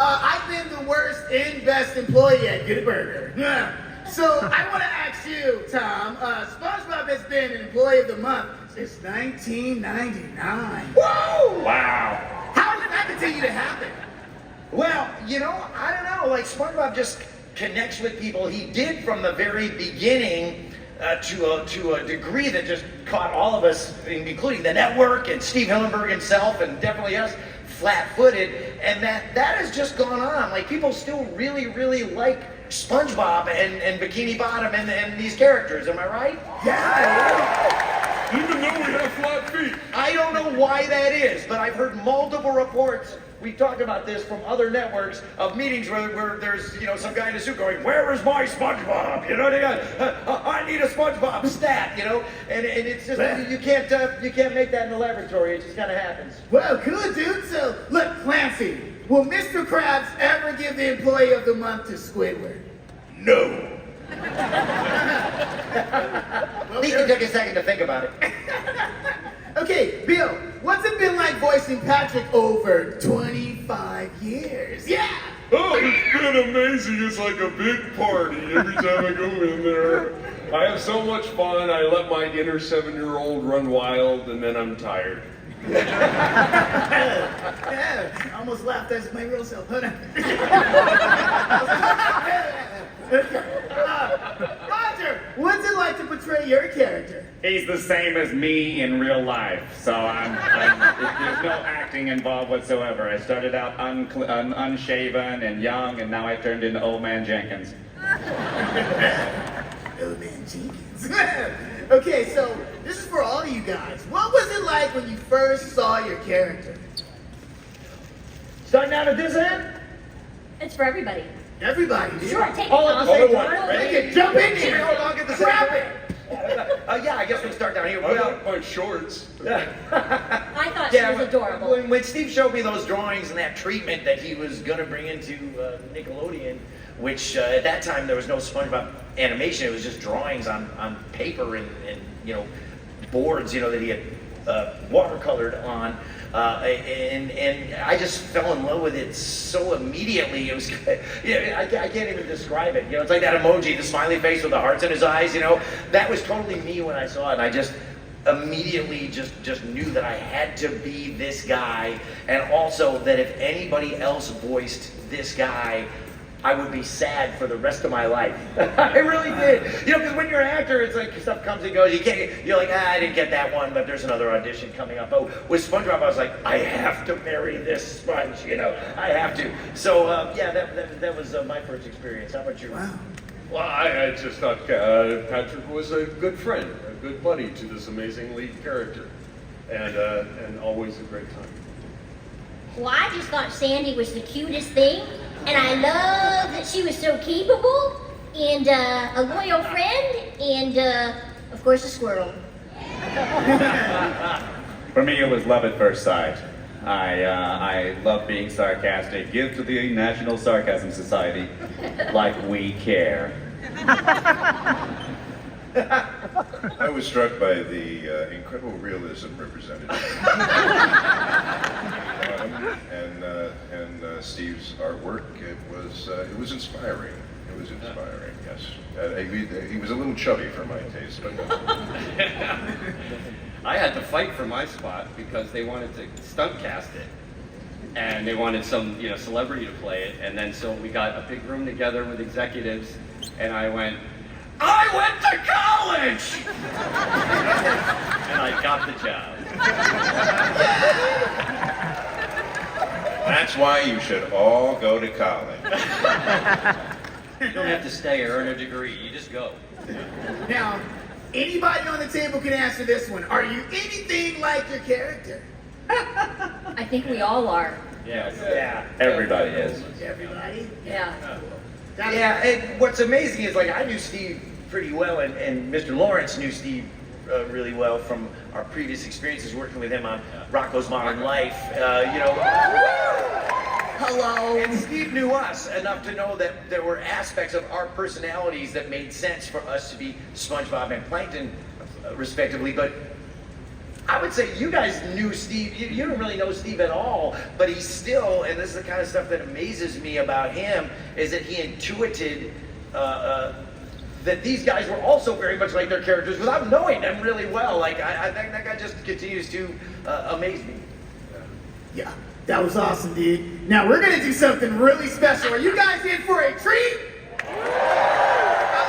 I've been the worst and best employee at Good Burger. So I want to ask you, Tom, SpongeBob has been an employee of the month since 1999. Whoa! Wow. How did that continue to happen? Well, you know, I don't know. Like, SpongeBob just connects with people. He did from the very beginning to a degree that just caught all of us, including the network and Steve Hillenburg himself, and definitely us, flat-footed. And that has just gone on. Like, people still really, really like SpongeBob and Bikini Bottom and these characters. Am I right? Yeah. Even though we have flat feet. I don't know why that is, but I've heard multiple reports. We've talked about this from other networks of meetings where there's, you know, some guy in a suit going, "Where is my SpongeBob?" You know, I need a SpongeBob stat, you know, and it's just you can't make that in the laboratory. It just kind of happens. Well, good, dude. So, look, Clancy, will Mr. Krabs ever give the Employee of the Month to Squidward? No. At least it took a second to think about it. Okay, Bill, what's it been like voicing Patrick over 25 years? Yeah! Oh, it's been amazing. It's like a big party every time I go in there. I have so much fun. I let my inner 7-year-old run wild, and then I'm tired. Yeah, I almost laughed as my real self. Hold on. Roger, what's it like to portray your character? He's the same as me in real life, so there's no acting involved whatsoever. I started out unshaven and young, and now I turned into Old Man Jenkins. Old Man Jenkins. Okay, so this is for all of you guys. What was it like when you first saw your character? Starting out at this end? It's for everybody. Everybody, dude. Sure, take it. All at the same time. Ready? Jump in Should we here. all talk at the same Grab time? it. Yeah, I guess we'll start down here. I like my shorts. I thought she was adorable. When Steve showed me those drawings and that treatment that he was going to bring into Nickelodeon, which at that time there was no SpongeBob animation, it was just drawings on paper and you know, boards, you know, that he had watercolored on, and I just fell in love with it so immediately. It was, I can't even describe it. You know, it's like that emoji, the smiley face with the hearts in his eyes. You know, that was totally me when I saw it. And I just immediately just knew that I had to be this guy, and also that if anybody else voiced this guy, I would be sad for the rest of my life. I really did. You know, because when you're an actor, it's like stuff comes and goes. You're like, I didn't get that one, but there's another audition coming up. Oh, with SpongeBob, I was like, I have to marry this sponge. You know, I have to. So yeah, that was my first experience. How about you? Wow. Well, I just thought Patrick was a good friend, a good buddy to this amazing lead character, and always a great time. Well, I just thought Sandy was the cutest thing, and I love that she was so capable, and a loyal friend, and of course a squirrel. For me, it was love at first sight. I love being sarcastic. Give to the National Sarcasm Society, like we care. I was struck by the incredible realism represented, and Steve's artwork. It was inspiring. It was inspiring. Yes, he was a little chubby for my taste, but. I had to fight for my spot because they wanted to stunt cast it, and they wanted some, you know, celebrity to play it. And then so we got a big room together with executives, and I went to college, and I got the job. That's why you should all go to college. You don't have to stay or earn a degree. You just go. Now, anybody on the table can answer this one. Are you anything like your character? I think we all are. Yes. Yeah. Everybody is. Everybody? Yeah. Yeah, and what's amazing is, like, I knew Steve pretty well, and Mr. Lawrence knew Steve really well from our previous experiences working with him on Rocko's Modern Life. You know, hello. And Steve knew us enough to know that there were aspects of our personalities that made sense for us to be SpongeBob and Plankton, respectively. But I would say you guys knew Steve. You don't really know Steve at all, but he's still, and this is the kind of stuff that amazes me about him, is that he intuited that these guys were also very much like their characters without knowing them really well. Like, I think that guy just continues to amaze me. Yeah, that was awesome, dude. Now we're gonna do something really special. Are you guys in for a treat?